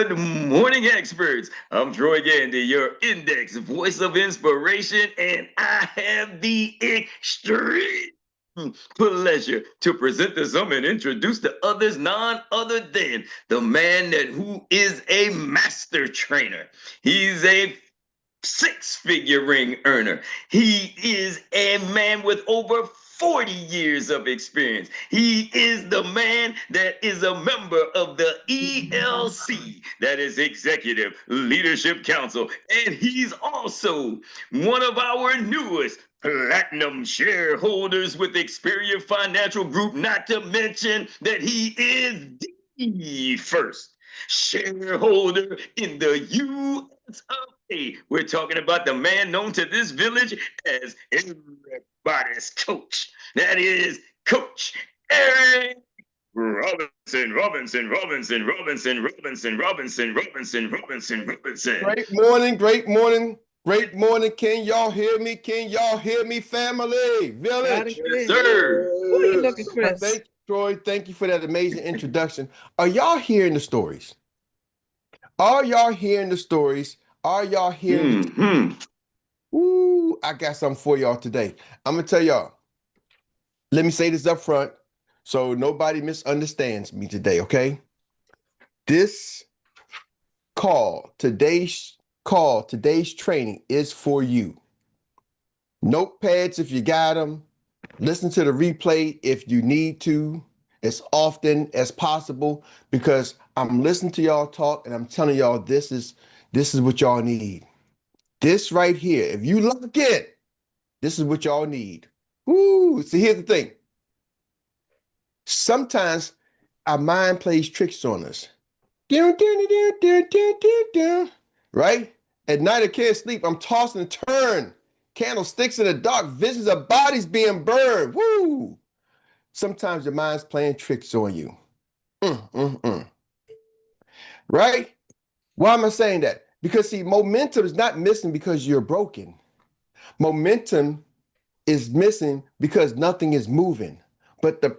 Good morning, experts. I'm Troy Gandy, your index voice of inspiration, and I have the extreme pleasure to present to some and introduce to others none other than the man who is a master trainer. He's a six-figure ring earner. He is a man with over 40 years of experience. He is the man that is a member of the 𝗍𝗄𝐶, that is Executive Leadership Council. And he's also one of our newest platinum shareholders with 𝗱cie Financial Group, not to mention that he is the first shareholder in the U.S. of A. We're talking about the man known to this village as everybody's coach. That is Coach Erik Robinson. Great morning, great morning, great morning. Can y'all hear me? Can y'all hear me, family? Village. Yes, sir. Ooh, you looking, Chris? Thank you, Troy. Thank you for that amazing introduction. Are y'all hearing the stories? Are y'all hearing the stories? Are y'all hearing the Ooh, I got something for y'all today. I'm going to tell y'all. Let me say this up front so nobody misunderstands me today, okay? This today's training is for you. Notepads if you got them. Listen to the replay if you need to, as often as possible, because I'm listening to y'all talk and I'm telling y'all this is what y'all need. This right here, if you look in, this is what y'all need. Woo! See, here's the thing. Sometimes our mind plays tricks on us. Right? At night I can't sleep. I'm tossing and turn. Candlesticks in the dark. Visions of bodies being burned. Woo! Sometimes your mind's playing tricks on you. Right? Why am I saying that? Because see, momentum is not missing because you're broken. Momentum is missing because nothing is moving. But the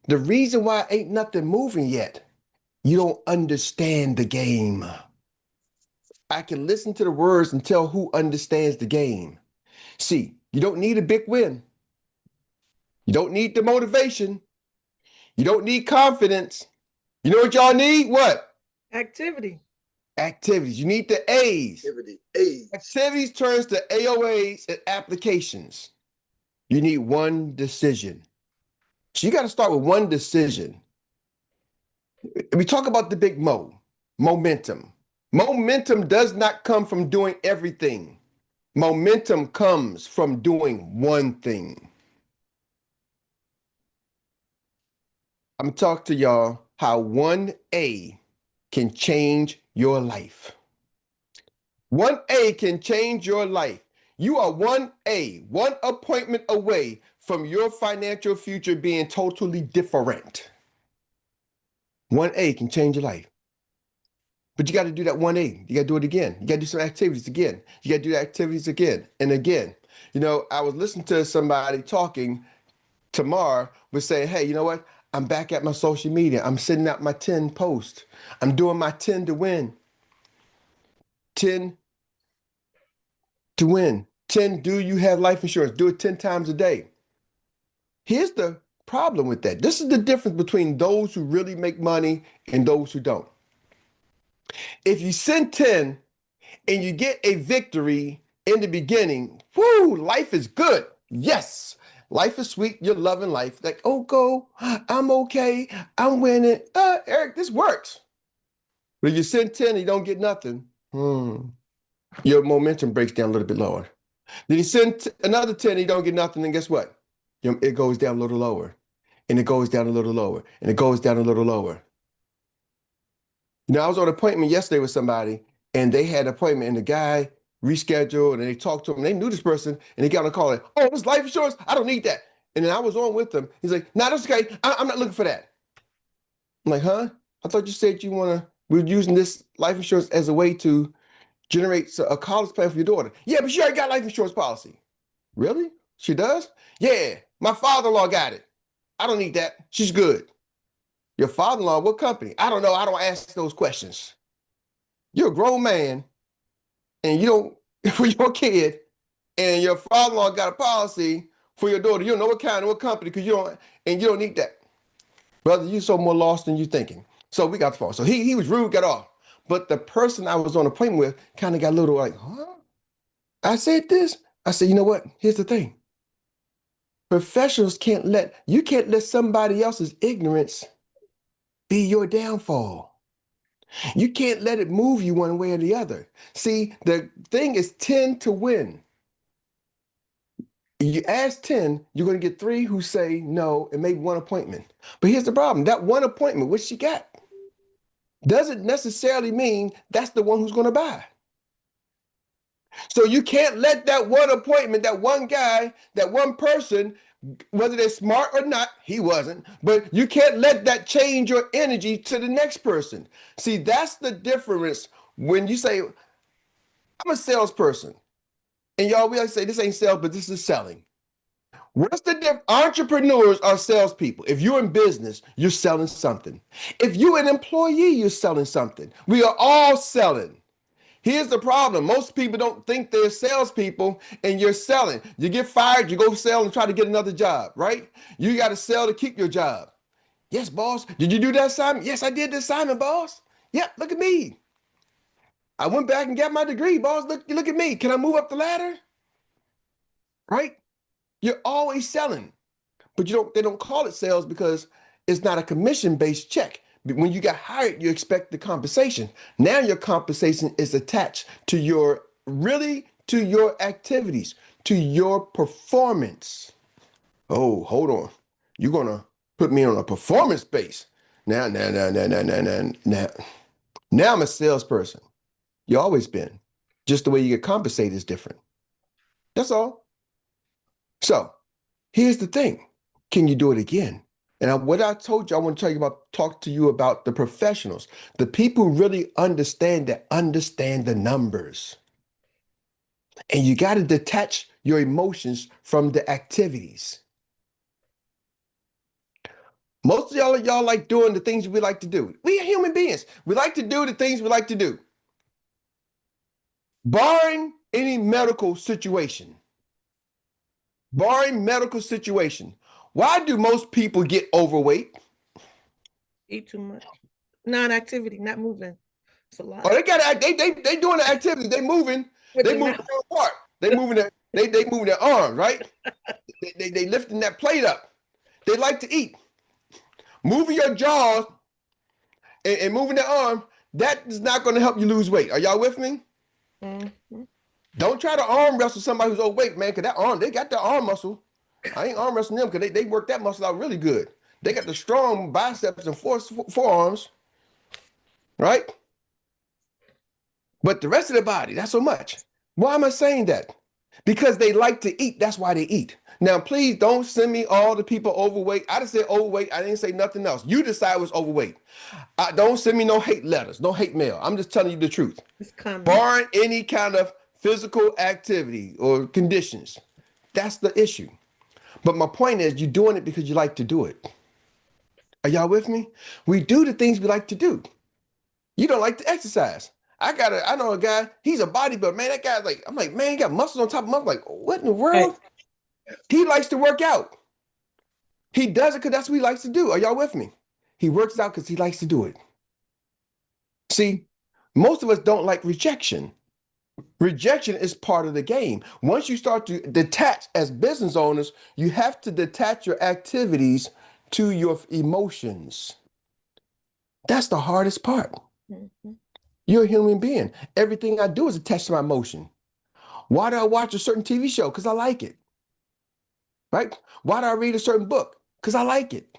reason why ain't nothing moving yet, you don't understand the game. I can listen to the words and tell who understands the game. See, you don't need a big win. You don't need the motivation. You don't need confidence. You know what y'all need? What? Activity. Activities. You need the A's. A's. Activities turns to AOAs and applications. You need one decision. So you got to start with one decision. We talk about the big momentum. Momentum does not come from doing everything. Momentum comes from doing one thing. I'm going to talk to y'all how 1A can change your life. 1A can change your life. You are 1A, one appointment away from your financial future being totally different. 1A can change your life. But you got to do that 1A. You got to do it again. You got to do some activities again. You got to do the activities again and again. You know, I was listening to somebody talking tomorrow was saying, hey, you know what? I'm back at my social media. I'm sending out my 10 posts. I'm doing my 10 to win. 10 to win. 10, do you have life insurance? Do it 10 times a day. Here's the problem with that. This is the difference between those who really make money and those who don't. If you send 10 and you get a victory in the beginning, whoo, life is good. Yes, life is sweet. You're loving life. Like, oh, go, I'm okay. I'm winning. Eric, this works. But if you send 10 and you don't get nothing, your momentum breaks down a little bit lower. Then you send another 10 and you don't get nothing, and guess what? It goes down a little lower, and it goes down a little lower, and it goes down a little lower. You know, I was on an appointment yesterday with somebody, and they had an appointment, and the guy rescheduled, and they talked to him. They knew this person, and he got on a call like, oh, this life insurance? I don't need that. And then I was on with them. He's like, nah, that's okay. I'm not looking for that. I'm like, huh? I thought you said we're using this life insurance as a way to generate a college plan for your daughter. Yeah, but she already got life insurance policy. Really? She does? Yeah, my father-in-law got it. I don't need that. She's good. Your father-in-law, what company? I don't know. I don't ask those questions. You're a grown man and you don't, for your kid, and your father-in-law got a policy for your daughter. You don't know what kind, what company, because you don't need that. Brother, you're so more lost than you thinking. So we got the phone. So he was rude, got off. But the person I was on a plane with kind of got a little like, huh? I said this. I said, you know what? Here's the thing. Professionals can't let somebody else's ignorance be your downfall. You can't let it move you one way or the other. See, the thing is 10 to win. You ask 10, you're going to get 3 who say no and maybe 1 appointment. But here's the problem. That 1 appointment, which she got, doesn't necessarily mean that's the one who's going to buy. So you can't let that 1 appointment, that 1 guy, that 1 person, whether they're smart or not, he wasn't, but you can't let that change your energy to the next person. See, that's the difference when you say, I'm a salesperson. And y'all, we like to say this ain't sales, but this is selling. What's the difference? Entrepreneurs are salespeople. If you're in business, you're selling something. If you're an employee, you're selling something. We are all selling. Here's the problem. Most people don't think they're salespeople and you're selling. You get fired, you go sell and try to get another job, right? You got to sell to keep your job. Yes, boss. Did you do that assignment? Yes, I did the assignment, boss. Yep, look at me. I went back and got my degree, boss. Look at me. Can I move up the ladder? Right? You're always selling. But they don't call it sales because it's not a commission-based check. When you got hired, you expect the compensation. Now your compensation is attached to your activities, to your performance. Oh, hold on. You're gonna put me on a performance base. Now I'm a salesperson. You always been. Just the way you get compensated is different. That's all. So here's the thing. Can you do it again? And what I told you, I want to talk to you about the professionals, the people who really understand the numbers. And you got to detach your emotions from the activities. Most of y'all like doing the things we like to do. We are human beings. We like to do the things we like to do. Barring any medical situation, why do most people get overweight? Eat too much. Non-activity, not moving. It's a lot. Oh, they doing the activity. They moving. They moving apart. They moving their arms, right? they lifting that plate up. They like to eat. Moving your jaws and moving the arm, that is not going to help you lose weight. Are y'all with me? Mm-hmm. Don't try to arm wrestle somebody who's overweight, man, because they got that arm muscle. I ain't arm wrestling them because they work that muscle out really good. They got the strong biceps and forearms, right? But the rest of the body, not so much. Why am I saying that? Because they like to eat. That's why they eat. Now, please don't send me all the people overweight. I just said overweight. I didn't say nothing else. You decide what's overweight. Don't send me no hate letters, no hate mail. I'm just telling you the truth. Barring any kind of physical activity or conditions, that's the issue. But my point is, you're doing it because you like to do it. Are y'all with me? We do the things we like to do. You don't like to exercise. I know a guy, he's a bodybuilder, man. That guy's like, I'm like, man, he got muscles on top of muscles. Like, what in the world? Hey. He likes to work out. He does it because that's what he likes to do. Are y'all with me? He works out because he likes to do it. See, most of us don't like rejection. Rejection is part of the game. Once you start to detach as business owners, you have to detach your activities to your emotions. That's the hardest part. Mm-hmm. You're a human being. Everything I do is attached to my emotion. Why do I watch a certain TV show? Because I like it. Right? Why do I read a certain book? Because I like it.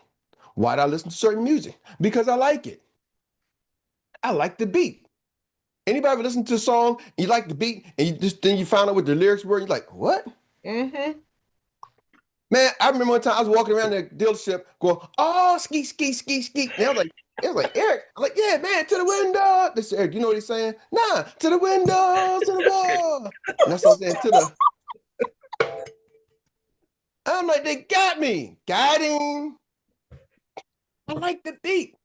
Why do I listen to certain music? Because I like it. I like the beat. Anybody ever listen to a song, you like the beat, and then you find out what the lyrics were, you're like, what? Mm-hmm. Man, I remember one time I was walking around the dealership going, oh, ski. And I was like, Eric, I'm like, yeah, man, to the window. This Eric, you know what he's saying? Nah, to the window, to the wall. And that's what I'm saying, I'm like, they got me. Got him. I like the beat.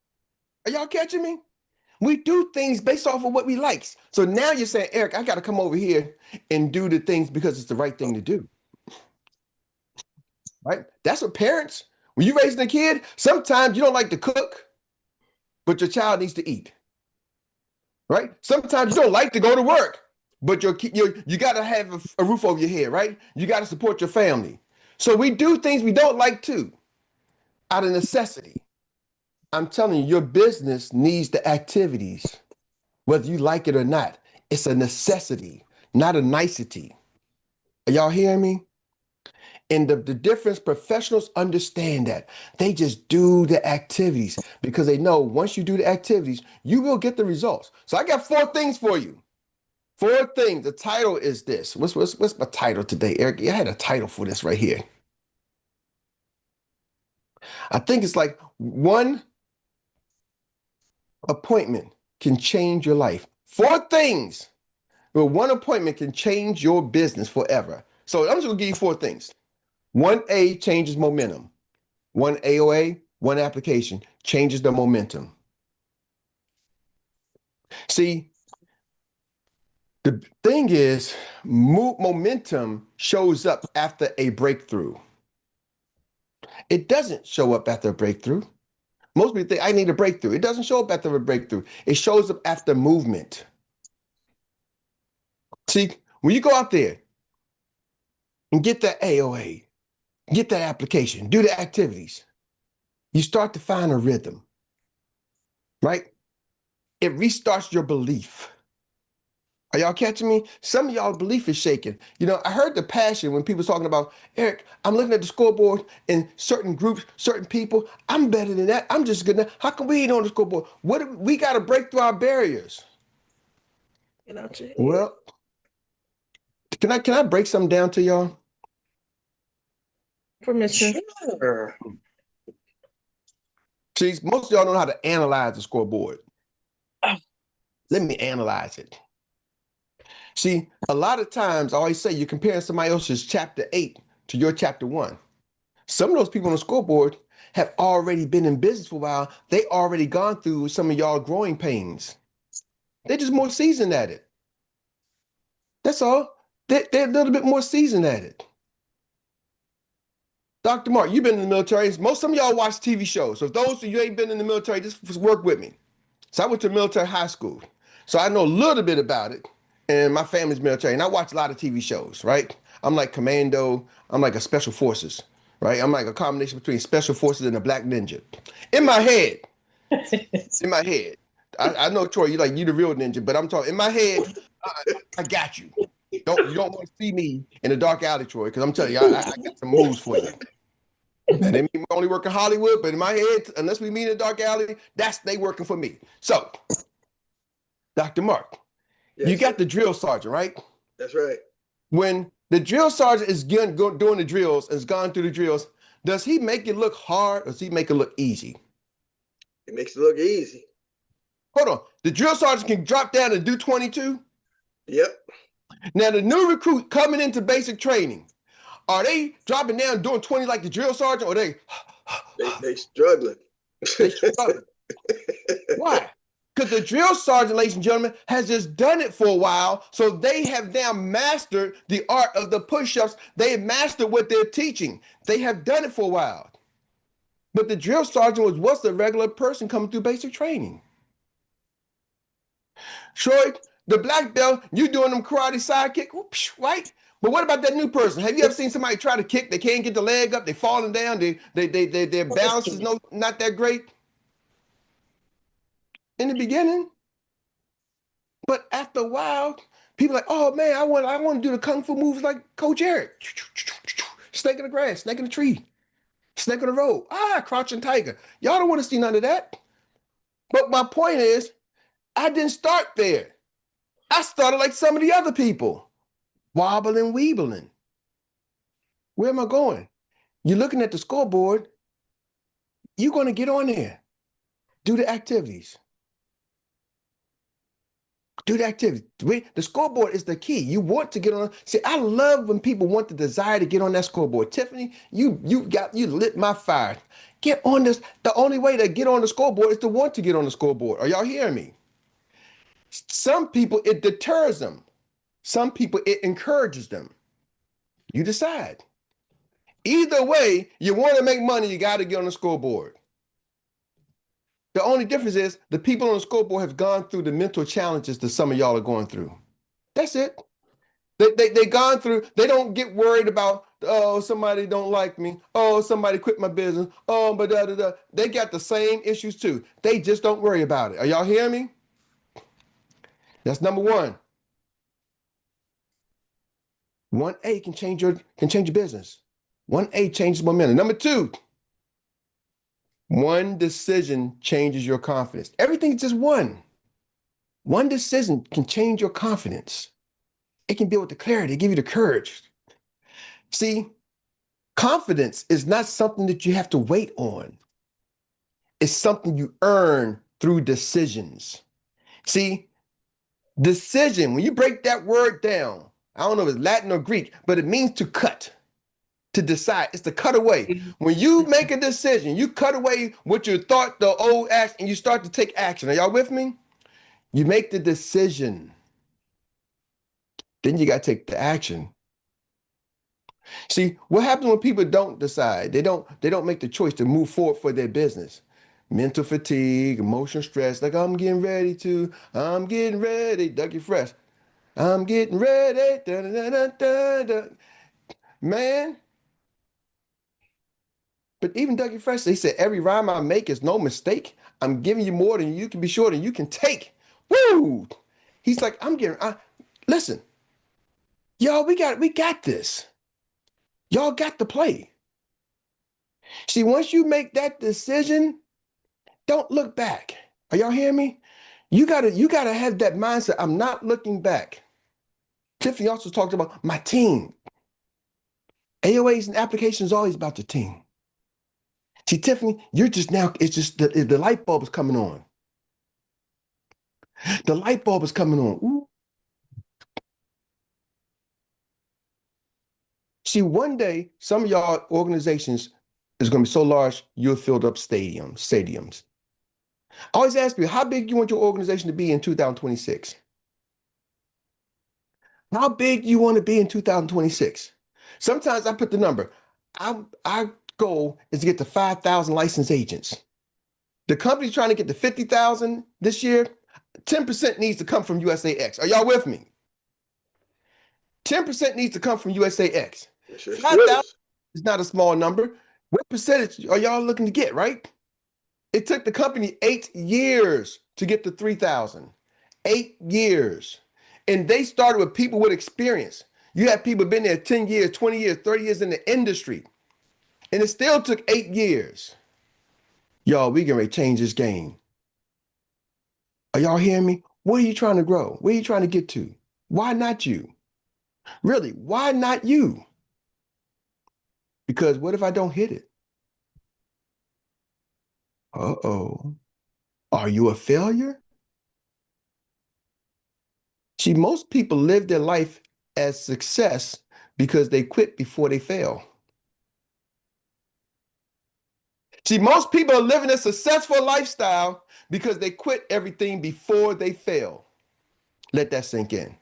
Are y'all catching me? We do things based off of what we like. So now you're saying, Eric, I got to come over here and do the things because it's the right thing to do. Right? That's what parents, when you're raising a kid, sometimes you don't like to cook, but your child needs to eat. Right? Sometimes you don't like to go to work, but you got to have a roof over your head, right? You got to support your family. So we do things we don't like to, out of necessity. I'm telling you, your business needs the activities, whether you like it or not. It's a necessity, not a nicety. Are y'all hearing me? And the difference, professionals understand that. They just do the activities because they know once you do the activities, you will get the results. So I got 4 things for you. 4 things. The title is this. What's my title today, Eric? I had a title for this right here. I think it's like 1 appointment can change your life. 4 things. But 1 appointment can change your business forever. So I'm just gonna give you 4 things. 1A changes momentum. 1 AOA, 1 application changes the momentum. See, the thing is, momentum shows up after a breakthrough. It doesn't show up after a breakthrough. Most people think I need a breakthrough. It doesn't show up after a breakthrough. It shows up after movement. See, when you go out there and get that AOA, get that application, do the activities, you start to find a rhythm, right? It restarts your belief. Are y'all catching me? Some of y'all belief is shaken. You know, I heard the passion when people talking about, Eric, I'm looking at the scoreboard and certain groups, certain people, I'm better than that. I'm just good. How come we ain't on the scoreboard? We got to break through our barriers. Get out your head. Well, can I break something down to y'all? Permission. Sure. See, most of y'all don't know how to analyze the scoreboard. Let me analyze it. See, a lot of times I always say you're comparing somebody else's chapter 8 to your chapter 1. Some of those people on the scoreboard have already been in business for a while. They already gone through some of y'all growing pains. They're just more seasoned at it. That's all. They're a little bit more seasoned at it. Dr. Mark, you've been in the military. Some of y'all watch TV shows. So if those of you ain't been in the military, just work with me. So I went to military high school. So I know a little bit about it. And my family's military. And I watch a lot of TV shows, right? I'm like commando. I'm like a special forces, right? I'm like a combination between special forces and a black ninja. In my head. In my head. I know, Troy, you the real ninja, but I'm talking in my head, I got you. You don't want to see me in a dark alley, Troy, because I'm telling you, I got some moves for you. Now, they may only work in Hollywood, but in my head, unless we meet in a dark alley, they working for me. So, Dr. Mark, yes, you got the drill sergeant, right? That's right. When the drill sergeant is doing the drills and has gone through the drills, does he make it look hard or does he make it look easy? It makes it look easy. Hold on. The drill sergeant can drop down and do 22? Yep. Now, the new recruit coming into basic training, are they dropping down doing 20 like the drill sergeant, or they struggling? They struggling. Why? Because the drill sergeant, ladies and gentlemen, has just done it for a while, so they have now mastered the art of the push-ups. They have mastered what they're teaching. They have done it for a while. But the drill sergeant was once a regular person coming through basic training. Troy, the black belt, you doing them karate sidekick, right? But what about that new person? Have you ever seen somebody try to kick? They can't get the leg up. They falling down. Their balance is not that great in the beginning. But after a while, people are like, oh man, I want to do the kung fu moves like Coach Erik. Snake in the grass, snake in the tree, snake on the road. Crouching tiger. Y'all don't want to see none of that. But my point is, I didn't start there. I started like some of the other people. Wobbling, weebling. Where am I going? You're looking at the scoreboard. You're going to get on there. Do the activities. Do the activities. The scoreboard is the key. You want to get on. See, I love when people want the desire to get on that scoreboard. Tiffany, you lit my fire. Get on this. The only way to get on the scoreboard is to want to get on the scoreboard. Are y'all hearing me? Some people, it deters them. Some people, it encourages them. You decide. Either way, you want to make money, you got to get on the scoreboard. The only difference is the people on the scoreboard have gone through the mental challenges that some of y'all are going through. That's it. They gone through, they don't get worried about, oh, somebody don't like me. Oh, somebody quit my business. Oh, but da, da, da. They got the same issues too. They just don't worry about it. Are y'all hearing me? That's number one. 1A can change your business. 1A changes momentum. Number two, one decision changes your confidence. Everything is just one. One decision can change your confidence. It can build the clarity, give you the courage. See, confidence is not something that you have to wait on. It's something you earn through decisions. See, decision, when you break that word down, I don't know if it's Latin or Greek, but it means to cut, to decide. It's to cut away. When you make a decision, you cut away what you thought, the old action, and you start to take action. Are y'all with me? You make the decision. Then you got to take the action. See, what happens when people don't decide? They don't make the choice to move forward for their business. Mental fatigue, emotional stress, like I'm getting ready, Dougie Fresh. I'm getting ready. Da, da, da, da, da. Man. But even Dougie Fresh, they said, every rhyme I make is no mistake. I'm giving you more than you can be sure than you can take. Woo! He's like, listen, y'all, we got this. Y'all got to play. See, once you make that decision, don't look back. Are y'all hearing me? You gotta have that mindset. I'm not looking back. Tiffany also talked about my team. AOAs and applications always about the team. See, Tiffany, it's just the light bulb is coming on. The light bulb is coming on. Ooh. See, one day, some of y'all organizations is going to be so large, you'll fill up stadiums. I always ask you, how big you want your organization to be in 2026? How big you want to be in 2026? Sometimes I put the number. Our goal is to get to 5,000 licensed agents. The company's trying to get to 50,000 this year. 10% needs to come from USAX. Are y'all with me? 10% needs to come from USAX. 5,000 is not a small number. What percentage are y'all looking to get, right? It took the company 8 years to get to 3,000. 8 years. And they started with people with experience. You have people been there 10 years, 20 years, 30 years in the industry. And it still took 8 years. Y'all, we can change this game. Are y'all hearing me? What are you trying to grow? Where are you trying to get to? Why not you? Really, why not you? Because what if I don't hit it? Uh-oh. Are you a failure? See, most people live their life as success because they quit before they fail. See, most people are living a successful lifestyle because they quit everything before they fail. Let that sink in.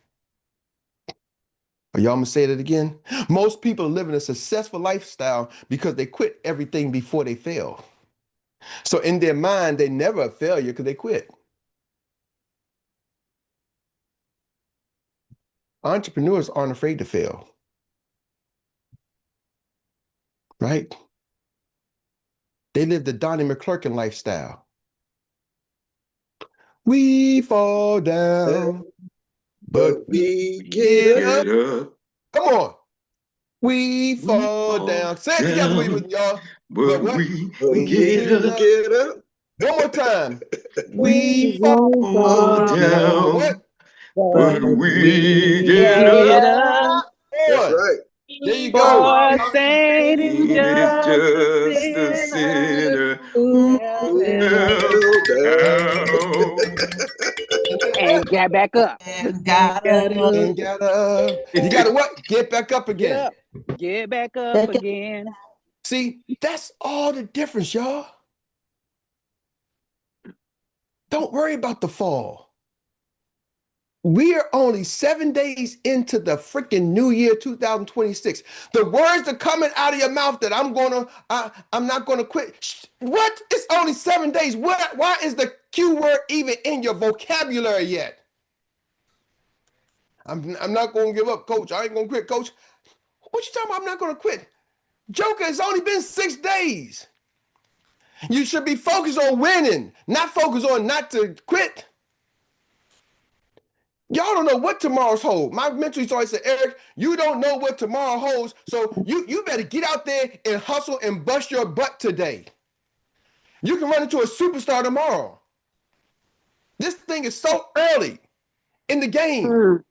Are y'all gonna say that again? Most people are living a successful lifestyle because they quit everything before they fail. So in their mind, they never a failure because they quit. Entrepreneurs aren't afraid to fail. Right? They live the Donnie McClurkin lifestyle. We fall down, but we get up. Come on. We fall down. Say it together with y'all. But we get up. One more time. We fall down. What? But we get up. That's right. There you go. For Saint is Just a just a sinner who who fell fell down. and got back up. and got up. And you gotta what? Get back up again. Get up. Get back up again. See, that's all the difference, y'all. Don't worry about the fall. We are only 7 days into the freaking new year 2026. The words are coming out of your mouth that I'm not gonna quit. What? It's only 7 days. Why is the Q word even in your vocabulary yet? I'm not gonna give up, coach. I ain't gonna quit, coach. What you talking about? I'm not gonna quit. Joker, it's only been 6 days. You should be focused on winning, not focused on not to quit. Y'all don't know what tomorrow's hold. My mentor used to always say, Eric, you don't know what tomorrow holds, so you better get out there and hustle and bust your butt today. You can run into a superstar tomorrow. This thing is so early in the game.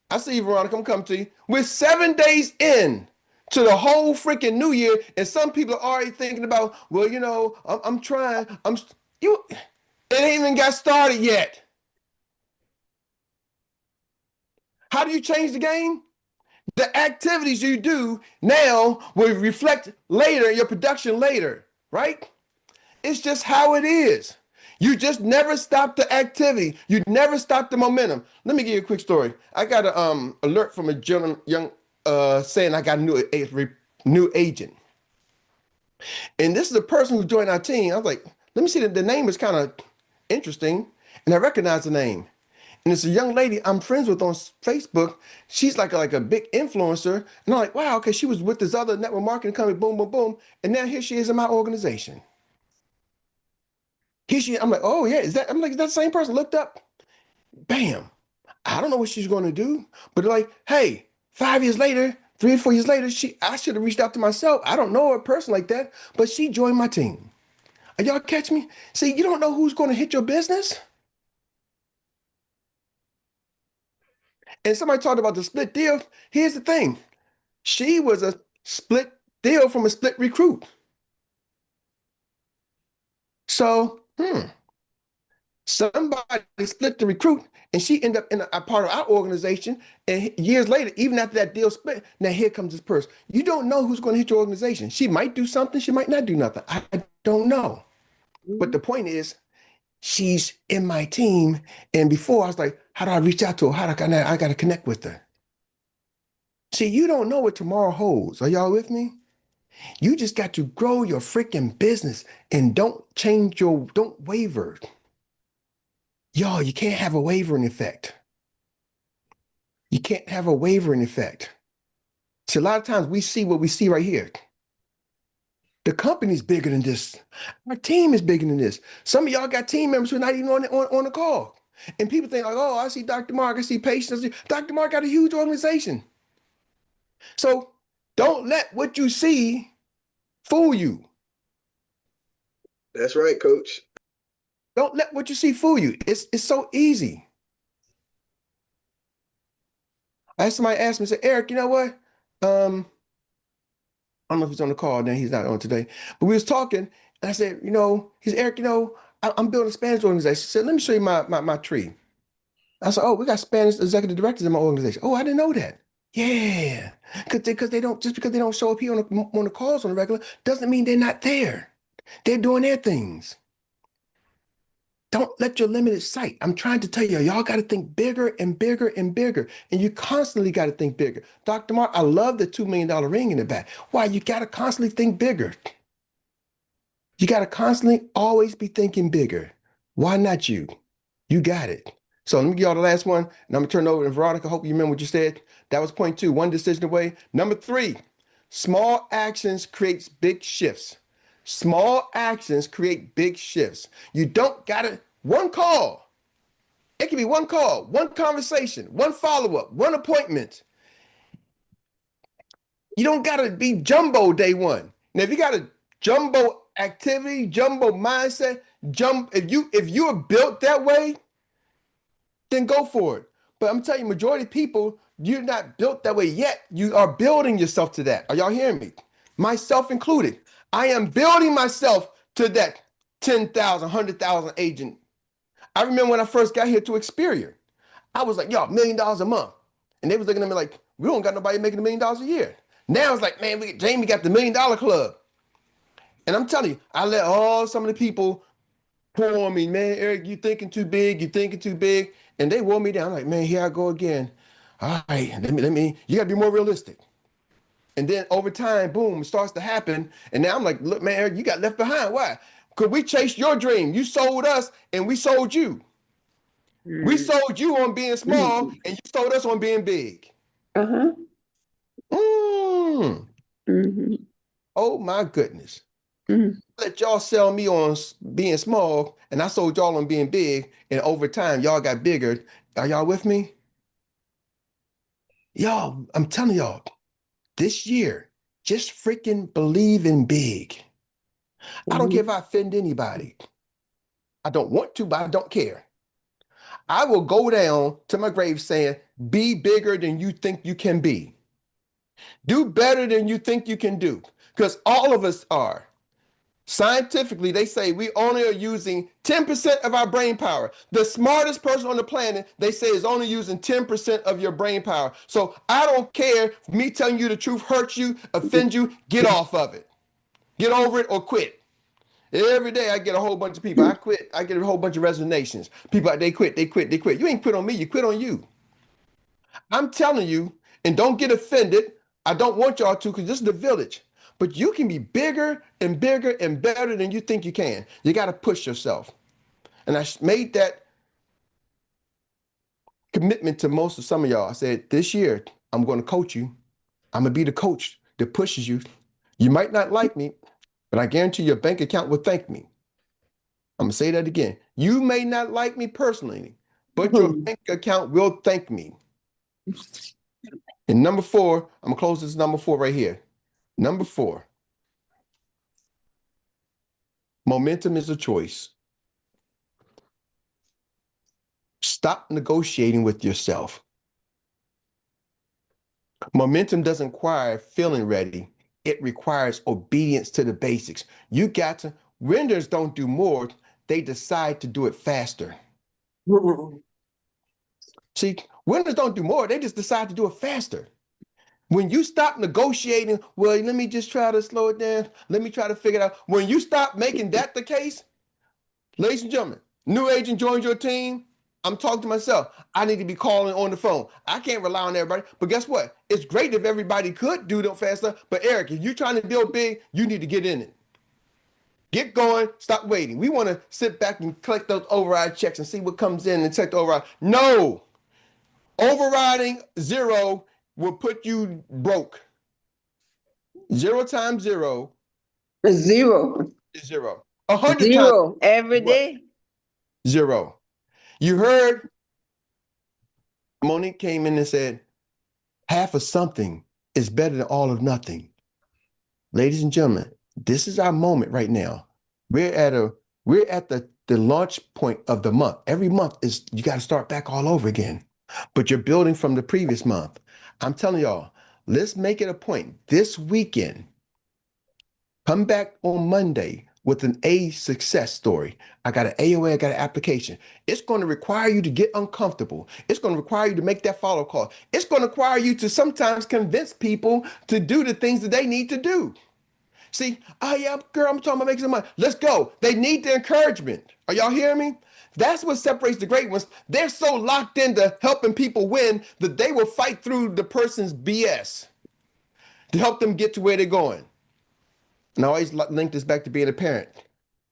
I see you, Veronica. I'm coming to you. We're 7 days in to the whole freaking new year, and some people are already thinking about, well, you know, I'm trying. It ain't even got started yet. How do you change the game? The activities you do now will reflect later in your production later, right? It's just how it is. You just never stop the activity. You never stop the momentum. Let me give you a quick story. I got an alert from a young saying I got a new agent. And this is a person who joined our team. I was like, let me see, the name is kind of interesting. And I recognize the name. And it's a young lady I'm friends with on Facebook. She's like a big influencer. And I'm like, wow, okay, she was with this other network marketing company, boom, boom, boom. And now here she is in my organization. I'm like, oh yeah, is that the same person? Looked up, bam. I don't know what she's going to do, but they're like, hey, 5 years later, 3 or 4 years later, I should have reached out to myself. I don't know a person like that, but she joined my team. Are y'all catch me? See, you don't know who's going to hit your business. And somebody talked about the split deal. Here's the thing. She was a split deal from a split recruit. So, somebody split the recruit and she ended up in a part of our organization. And years later, even after that deal split, now here comes this person. You don't know who's going to hit your organization. She might do something. She might not do nothing. I don't know. But the point is, she's in my team. And before I was like, how do I reach out to her? I got to connect with her. See, you don't know what tomorrow holds. Are y'all with me? You just got to grow your freaking business and don't waver. Y'all, you can't have a wavering effect. You can't have a wavering effect. See, a lot of times we see what we see right here. The company's bigger than this. Our team is bigger than this. Some of y'all got team members who are not even on the call. And people think like, oh, I see Dr. Mark, I see patients. Dr. Mark got a huge organization. So don't let what you see fool you. That's right, coach. Don't let what you see fool you. It's so easy. I had somebody ask me, say, Eric, you know what? I don't know if he's on the call now. He's not on today. But we was talking, and I said, he said, Eric, I'm building a Spanish organization. He said, let me show you my tree. I said, oh, we got Spanish executive directors in my organization. Oh, I didn't know that. Yeah, because they don't show up here on the calls on the regular doesn't mean they're not there. They're doing their things. Don't let your limited sight. I'm trying to tell you, y'all got to think bigger and bigger and bigger. And you constantly got to think bigger. Dr. Mark, I love the $2 million ring in the back. Why? You got to constantly think bigger. You got to constantly always be thinking bigger. Why not you? You got it. So let me give y'all the last one, and I'm going to turn it over to Veronica. I hope you remember what you said. That was point 2, one decision away. Number 3, small actions creates big shifts. Small actions create big shifts. You don't got to, one call. It can be one call, one conversation, one follow-up, one appointment. You don't got to be jumbo day one. Now, if you got a jumbo activity, jumbo mindset, if you are built that way, then go for it. But I'm telling you, majority of people, you're not built that way yet. You are building yourself to that. Are y'all hearing me? Myself included. I am building myself to that 10,000, 100,000 agent. I remember when I first got here to Experior, I was like, $1 million a month. And they was looking at me like, we don't got nobody making $1 million a year. Now it's like, man, Jamie got the $1 million club. And I'm telling you, I let some of the people pour on me, man, Eric, you thinking too big, you thinking too big. And they wore me down. I'm like, man, here I go again. All right, you gotta be more realistic. And then over time, boom, it starts to happen. And now I'm like, look, man, Eric, you got left behind. Why? Because we chased your dream. You sold us and we sold you. We sold you on being small and you sold us on being big. Uh-huh. Oh my goodness. Let y'all sell me on being small and I sold y'all on being big. And over time, y'all got bigger. Are y'all with me? Y'all, I'm telling y'all, this year, just freaking believe in big. I don't care if I offend anybody. I don't want to, but I don't care. I will go down to my grave saying, be bigger than you think you can be. Do better than you think you can do. Because all of us are. Scientifically, they say we only are using 10% of our brain power. The smartest person on the planet, they say, is only using 10% of your brain power. So I don't care if me telling you the truth hurts you, offends you, get off of it. Get over it or quit. Every day I get a whole bunch of people. I quit. I get a whole bunch of resignations. People, they quit. You ain't quit on me. You quit on you. I'm telling you, and don't get offended. I don't want y'all to, because this is the village. But you can be bigger and bigger and better than you think you can. You got to push yourself. And I made that commitment to some of y'all. I said, this year, I'm going to coach you. I'm going to be the coach that pushes you. You might not like me, but I guarantee your bank account will thank me. I'm going to say that again. You may not like me personally, but your bank account will thank me. And number 4, I'm going to close this number 4 right here. Number 4, momentum is a choice. Stop negotiating with yourself. Momentum doesn't require feeling ready. It requires obedience to the basics. You got to, winners don't do more. They decide to do it faster. See, winners don't do more. They just decide to do it faster. When you stop negotiating, well, let me just try to slow it down. Let me try to figure it out. When you stop making that the case, ladies and gentlemen, new agent joins your team. I'm talking to myself. I need to be calling on the phone. I can't rely on everybody. But guess what? It's great if everybody could do it faster. But Eric, if you're trying to build big, you need to get in it. Get going. Stop waiting. We want to sit back and collect those override checks and see what comes in and check the override. No. Overriding 0 will put you broke. 0 times 0 0 is 0. 100 0 times every day. 0. You heard Monique came in and said, half of something is better than all of nothing. Ladies and gentlemen, this is our moment right now. We're at the launch point of the month. Every month is, you got to start back all over again. But you're building from the previous month. I'm telling y'all, let's make it a point this weekend. Come back on Monday with an A success story. I got an AOA, I got an application. It's going to require you to get uncomfortable. It's going to require you to make that follow call. It's going to require you to sometimes convince people to do the things that they need to do. See, oh yeah, girl, I'm talking about making some money. Let's go. They need the encouragement. Are y'all hearing me? That's what separates the great ones. They're so locked into helping people win that they will fight through the person's BS to help them get to where they're going. And I always link this back to being a parent.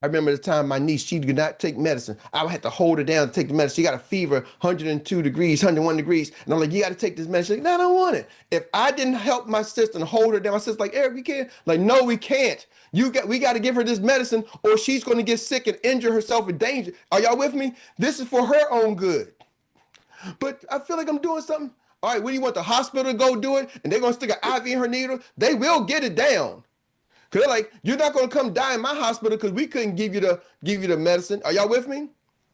I remember the time my niece, she did not take medicine. I had to hold her down to take the medicine. She got a fever, 102 degrees, 101 degrees. And I'm like, you got to take this medicine. She's like, no, I don't want it. If I didn't help my sister and hold her down, my sister's like, Eric, we can't. Like, no, we can't. We got to give her this medicine or she's going to get sick and injure herself in danger. Are y'all with me? This is for her own good. But I feel like I'm doing something. All right, when you want the hospital to go do it and they're going to stick an IV in her needle, they will get it down. Cause they're like, you're not gonna come die in my hospital because we couldn't give you the medicine. Are y'all with me?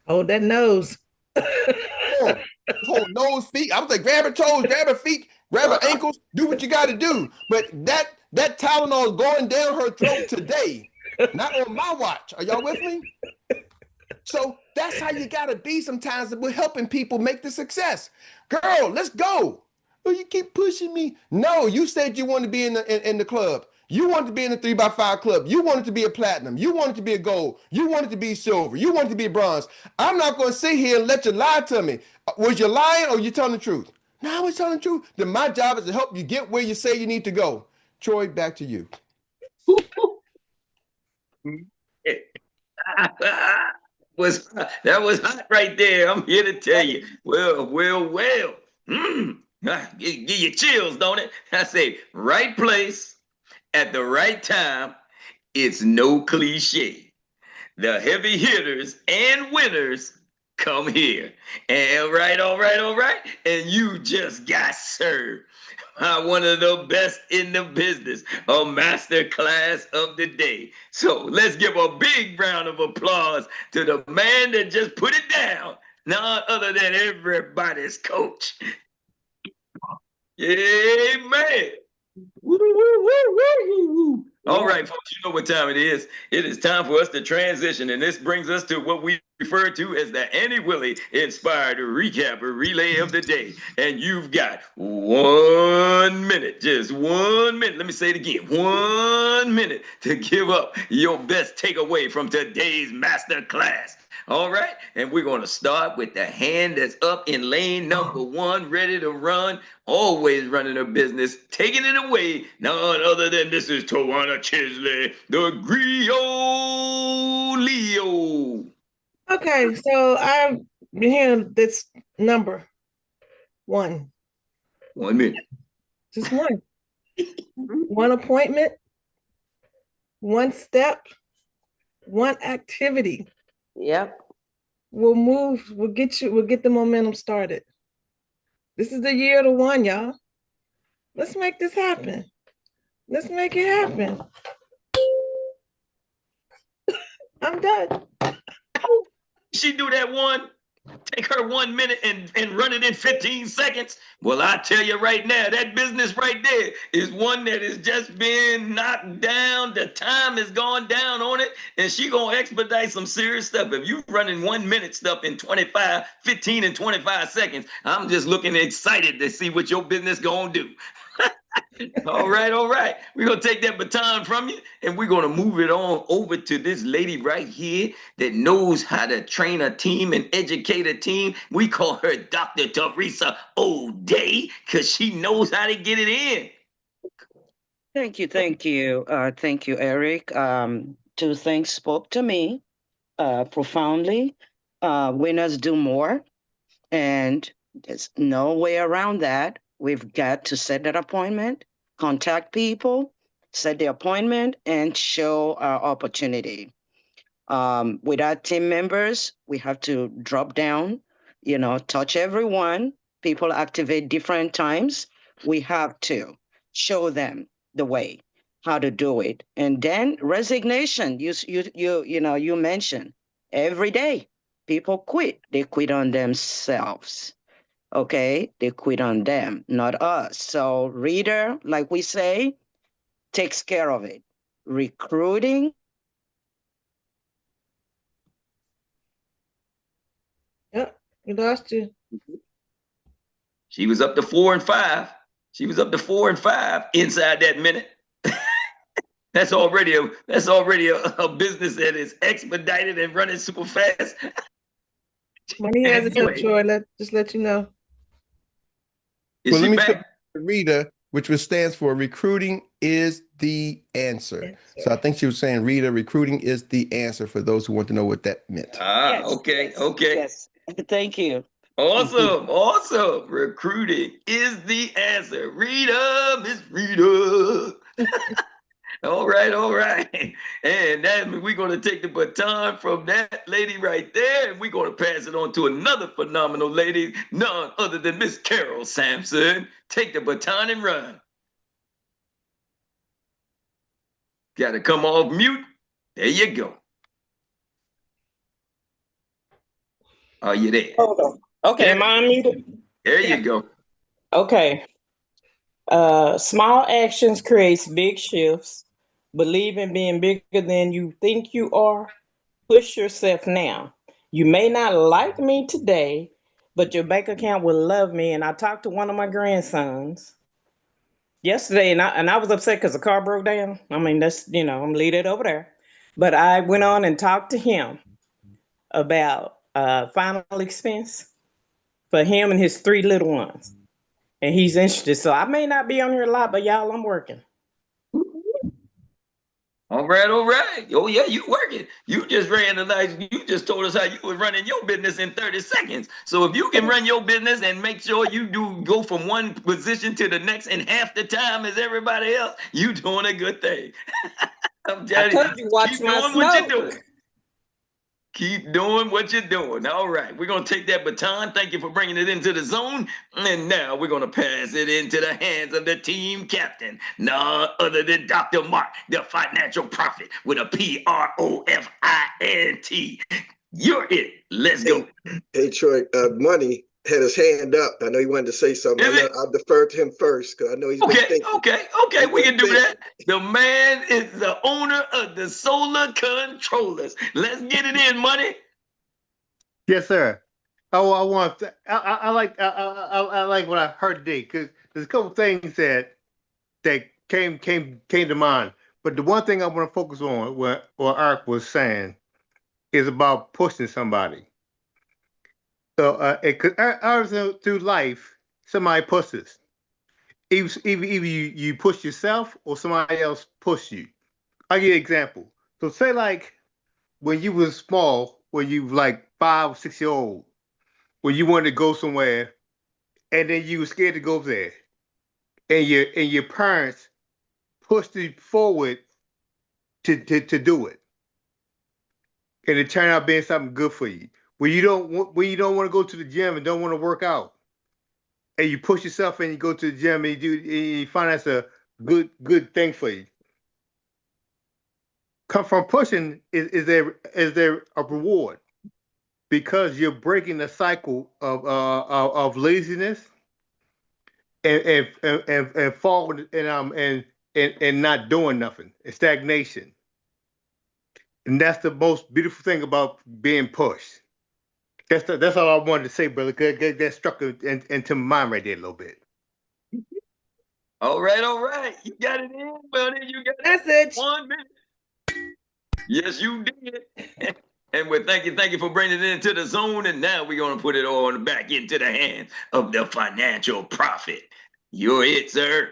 Hold that nose. Hold nose, feet. I was like, grab her toes, grab her feet, grab her ankles, do what you gotta do. But that Tylenol is going down her throat today, not on my watch. Are y'all with me? So that's how you gotta be sometimes. We're helping people make the success. Girl, let's go. Well, you keep pushing me. No, you said you want to be in the club. You wanted to be in the 3x5 club. You wanted to be a platinum. You wanted to be a gold. You wanted to be silver. You wanted to be a bronze. I'm not going to sit here and let you lie to me. Was you lying or you telling the truth? No, I was telling the truth. Then my job is to help you get where you say you need to go. Troy, back to you. That was hot right there. I'm here to tell you. Well. Give you chills, don't it? I say, right place at the right time. It's no cliche. The heavy hitters and winners come here. And all right. And you just got served by one of the best in the business, a master class of the day. So let's give a big round of applause to the man that just put it down, none other than everybody's coach. Yeah, man. Woo, woo, woo, woo. All right, folks, you know what time it is. It is time for us to transition, and this brings us to what we refer to as the Annie Willie Inspired Recap or Relay of the Day. And you've got 1 minute, just 1 minute. Let me say it again, 1 minute to give up your best takeaway from today's master class. All right, and we're going to start with the hand that's up in lane number 1, ready to run, always running her business, taking it away, none other than Mrs. Tawana Chisley, the Griot Leo. Okay, so I'm hearing this number 1. 1 minute. Just one. One appointment, one step, one activity. Yep. We'll get the momentum started. This is the year of the 1, y'all. Let's make this happen. Let's make it happen. I'm done. She do that one, take her 1 minute and run it in 15 seconds. Well, I tell you right now, that business right there is one that has just been knocked down. The time has gone down on it, and she gonna expedite some serious stuff. If you running 1 minute stuff in 15 and 25 seconds, I'm just looking excited to see what your business gonna do. All right. We're going to take that baton from you, and we're going to move it on over to this lady right here that knows how to train a team and educate a team. We call her Dr. Teresa O'Day because she knows how to get it in. Thank you. Thank you, Eric. Two things spoke to me profoundly. Winners do more, and there's no way around that. We've got to set that appointment, contact people, set the appointment, and show our opportunity. With our team members, we have to drop down, touch everyone. People activate different times. We have to show them the way, how to do it. And then resignation, you mentioned every day, people quit. They quit on themselves. Okay, they quit on them, not us. So reader, like we say, takes care of it. Recruiting. Yep, we lost you. She was up to 4 and 5. She was up to 4 and 5 inside that minute. That's already a business that is expedited and running super fast. Money has it up, Troy. Just let you know. Well, let me say Rita, which stands for recruiting is the answer. So I think she was saying, Rita, recruiting is the answer for those who want to know what that meant. Yes, okay. Yes, thank you. Awesome. Recruiting is the answer. Rita, Miss Rita. All right. And then we're going to take the baton from that lady right there, and we're going to pass it on to another phenomenal lady, none other than Miss Carol Sampson. Take the baton and run. Got to come off mute. There you go. Are you there? Hold on. Okay, am I unmuted? There you go. Okay. Small actions creates big shifts. Believe in being bigger than you think you are. Push yourself now. You may not like me today, but your bank account will love me. And I talked to one of my grandsons, yesterday, and I was upset because the car broke down. I mean, that's, I'm gonna leave it over there. But I went on and talked to him about final expense for him and his 3 little ones. And he's interested. So I may not be on here a lot, but y'all, I'm working. All right, all right. Oh yeah, you working. You just you just told us how you was running your business in 30 seconds. So if you can run your business and make sure you do go from one position to the next in half the time as everybody else, you doing a good thing. I'm I telling told you, watch keep my doing what you're smoke. doing. Keep doing what you're doing. All right, we're going to take that baton. Thank you for bringing it into the zone. And now we're going to pass it into the hands of the team captain, none other than Dr. Mark, the financial prophet with a PROFINT. You're it. Let's go. Hey, Troy, Money had his hand up. I know he wanted to say something. I'll defer to him first because I know he's been thinking. Okay, we can do that. The man is the owner of the solar controllers. Let's get it in, Money. Yes, sir. I want. I like what I heard today because there's a couple things that came to mind. But the one thing I want to focus on, what Erik was saying, is about pushing somebody. So, because through life, somebody pushes. Either you push yourself or somebody else push you. I'll give you an example. So say like when you was small, when you like 5 or 6 years old, when you wanted to go somewhere and then you were scared to go there. And your parents pushed you forward to do it. And it turned out being something good for you. When you don't want to go to the gym and don't want to work out, and you push yourself and you go to the gym and you find that's a good thing for you. Come from pushing is there a reward because you're breaking the cycle of laziness and falling and not doing nothing, and stagnation. And that's the most beautiful thing about being pushed. That's all I wanted to say, brother. That struck into my mind right there a little bit. All right. You got it in, buddy. You got Message. 1 minute. Yes, you did. And we thank you for bringing it into the zone. And now we're going to put it on back into the hands of the financial prophet. You're it, sir.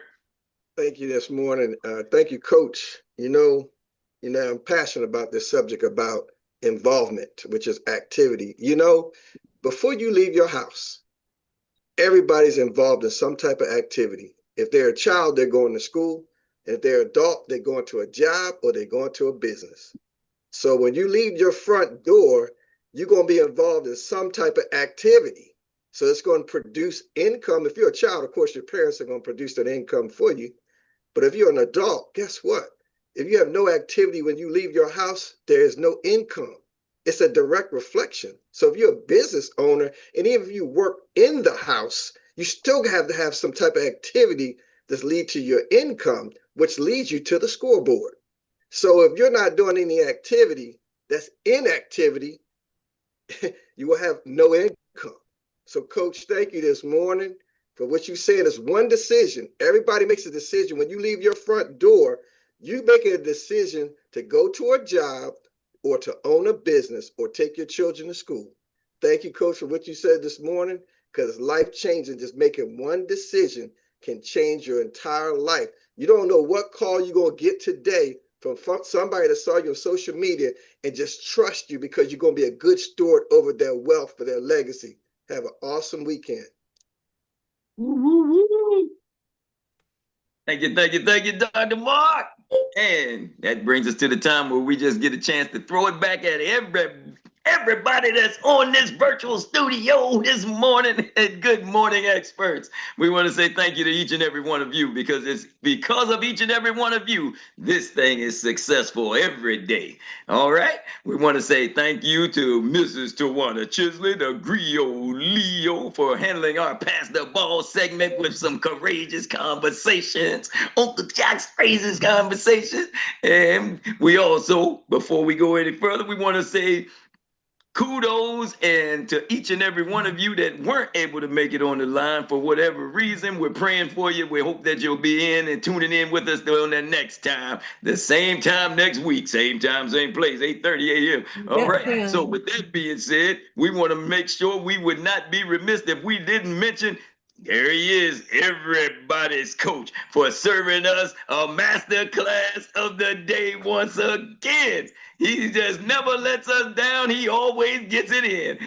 Thank you this morning. Thank you, Coach. I'm passionate about this subject about involvement, which is activity. Before you leave your house, everybody's involved in some type of activity. If they're a child, they're going to school. If they're adult, they're going to a job or they're going to a business. So when you leave your front door, you're going to be involved in some type of activity. So it's going to produce income. If you're a child, of course, your parents are going to produce that income for you. But if you're an adult, guess what? If you have no activity when you leave your house, there is no income. It's a direct reflection. So if you're a business owner, and even if you work in the house, you still have to have some type of activity that leads to your income, which leads you to the scoreboard. So if you're not doing any activity, that's inactivity, you will have no income. So Coach, thank you this morning for what you said is one decision. Everybody makes a decision. When you leave your front door, you make a decision to go to a job or to own a business or take your children to school. Thank you, Coach, for what you said this morning, because life changing, just making one decision can change your entire life. You don't know what call you're going to get today from somebody that saw you on social media and just trust you because you're going to be a good steward over their wealth for their legacy. Have an awesome weekend. Thank you, Dr. Mark. And that brings us to the time where we just get a chance to throw it back at everybody that's on this virtual studio this morning at Good Morning Experts. We want to say thank you to each and every one of you because it's because of each and every one of you, this thing is successful every day. All right. We want to say thank you to Mrs. Tawana Chisley, the Griot Leo, for handling our Pass the Ball segment with some courageous conversations, Uncle Jack's phrases conversations. And we also, before we go any further, we want to say kudos, and to each and every one of you that weren't able to make it on the line for whatever reason, we're praying for you. We hope that you'll be in and tuning in with us on the next time, the same time next week, same time, same place, 8:30 a.m. All right. So with that being said, we want to make sure we would not be remiss if we didn't mention there he is, everybody's coach, for serving us a master class of the day once again. He just never lets us down. He always gets it in.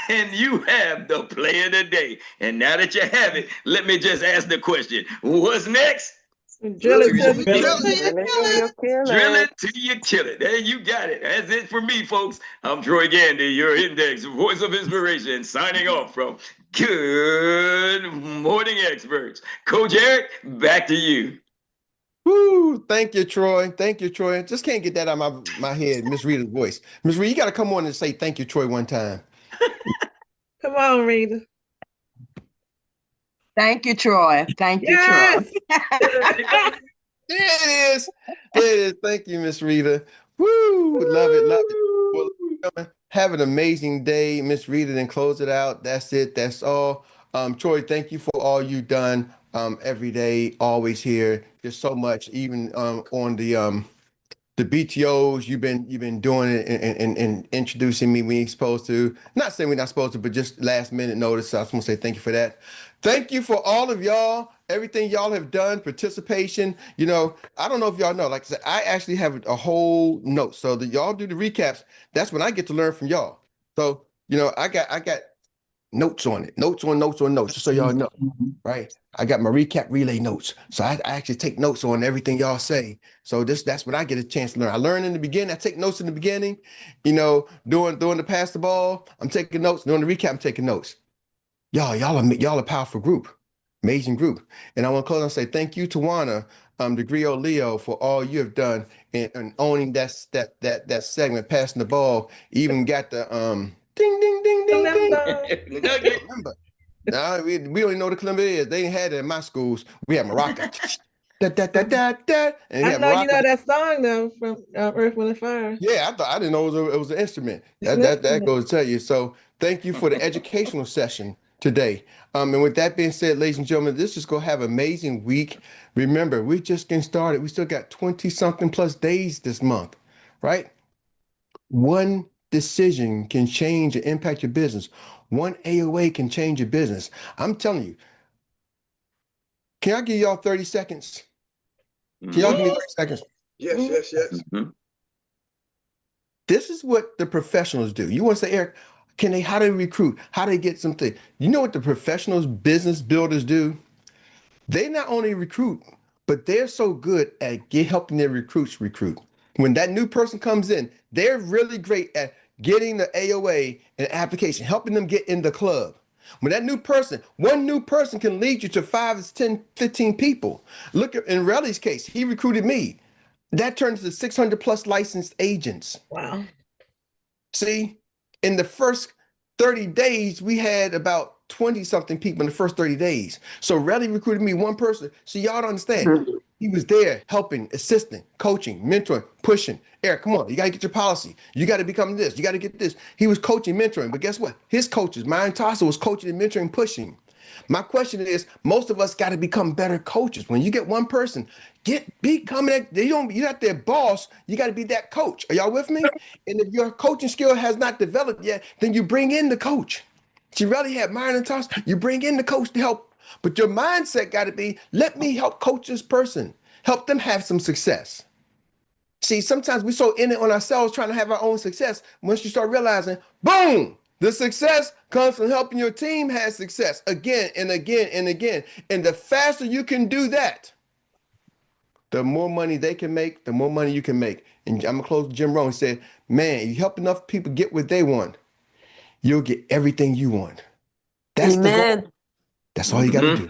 And you have the play of the day. And now that you have it, let me just ask the question. What's next? Drill it till you Drill kill it it. till you kill Drill it. it till you kill it. There you got it. That's it for me, folks. I'm Troy Gandy, your index voice of inspiration, signing off from Good Morning Experts. Coach Erik, back to you. Woo! Thank you, Troy. Thank you, Troy. Just can't get that out of my head, Miss Rita's voice. Miss Rita, you got to come on and say thank you, Troy, one time. Come on, Rita. Thank you, Troy. Thank you, Yes. Troy. There it is. There it is. Thank you, Miss Rita. Woo! Love it. Love it. Well, have an amazing day, Miss Rita, and close it out. That's it. That's all. Troy, thank you for all you've done every day, always here. There's so much, even on the BTOs, you've been doing it and introducing me when you're supposed to. Not saying we're not supposed to, but just last minute notice. So I just want to say thank you for that. Thank you for all of y'all, everything y'all have done, participation. You know, I don't know if y'all know, like I said, I actually have a whole note. So that y'all do the recaps, that's when I get to learn from y'all. So, you know, I got notes on it, notes on notes, just so y'all know, right? I got my recap relay notes. So I actually take notes on everything y'all say. So that's when I get a chance to learn. I learn in the beginning, I take notes in the beginning, you know, doing the pass the ball, I'm taking notes, doing the recap, I'm taking notes. Y'all a powerful group, amazing group. And I want to close and say thank you to 𝗯𝗿, the 𝗍𝗷 Leo, for all you have done in owning that segment, passing the ball, even got the ding, ding, ding, ding, ding. Remember. No, we don't even know what the kalimba is. They ain't had it in my schools. We had maraca. Da, da, da, da, da. And I had know you know maraca. that song though from Earth, Wind, and Fire. Yeah, I didn't know it was an instrument. It's an That instrument. goes to tell you. So thank you for the educational session today. And with that being said, ladies and gentlemen, this is gonna have an amazing week. Remember, we're just getting started. We still got 20-something plus days this month, right? One decision can change and impact your business. One AOA can change your business. I'm telling you. Can I give y'all 30 seconds? Can y'all give me 30 seconds? Yes. Mhm. This is what the professionals do. You want to say, Erik, how do they recruit? How do they get something? You know what the professionals, business builders do? They not only recruit, but they're so good at helping their recruits recruit. When that new person comes in, they're really great at getting the AOA and application, helping them get in the club. When that one new person can lead you to 5, 10, 15 people. Look at in Relly's case, he recruited me. That turns to 600 plus licensed agents. Wow. See, in the first 30 days, we had about 20 something people in the first 30 days. So Relly recruited me one person. So y'all don't understand. He was there helping, assisting, coaching, mentoring, pushing. Erik, come on, you got to get your policy. You got to become this. You got to get this. He was coaching, mentoring. But guess what? His coaches, 𝗓𝗏 was coaching and mentoring, pushing. My question is, most of us got to become better coaches. When you get one person, you're not their boss. You got to be that coach. Are y'all with me? And if your coaching skill has not developed yet, then you bring in the coach. She really had 𝗓𝗏. You bring in the coach to help. But your mindset got to be, let me help coach this person. Help them have some success. See, sometimes we're so in it on ourselves trying to have our own success. Once you start realizing, boom, the success comes from helping your team have success again and again and again. And the faster you can do that, the more money they can make, the more money you can make. And I'm going to close with Jim Rohn. He said, man, you help enough people get what they want, you'll get everything you want. That's the goal. That's all you got to do.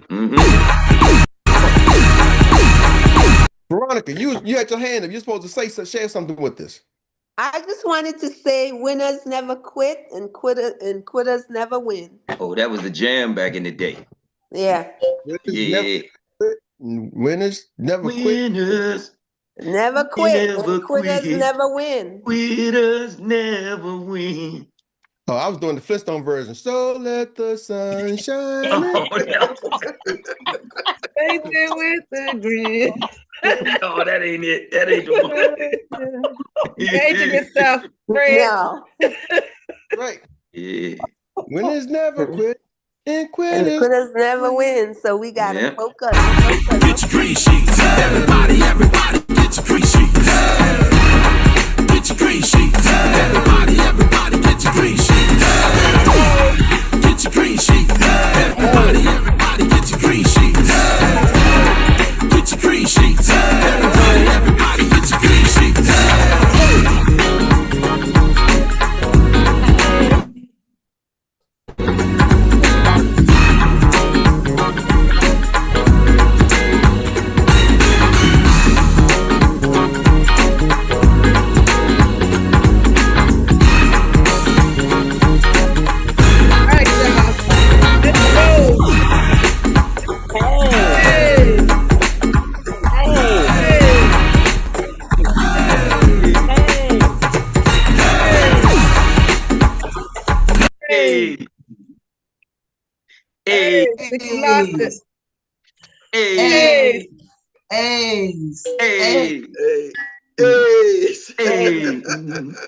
Veronica, you had your hand up. You're supposed to share something with us. I just wanted to say winners never quit and quitters never win. Oh, that was the jam back in the day. Yeah. Winners never quit. Winners never quit. Never and quitters quit. never win. Quitters never win. Oh, I was doing the Flintstone version. So let the sun shine. Oh, no. Face it with the grin. No, that ain't it. That ain't the one. Engaging yourself, Fred. No. Right. Yeah. Winners never quit. And And quitters. quitters never win, so we gotta Yep. focus. Get your green sheets. Everybody get your green sheets. Get your green sheets. Everybody get your green sheets. Get your green sheets. Everybody get your green sheets. Get your green sheets. Everybody get your green sheets. All right, y'all. Let's go. Hey, Hey, hey, hey, Hey. hey. Hey. But you lost it. Hey. Hey. Hey. Hey, hey. Hey.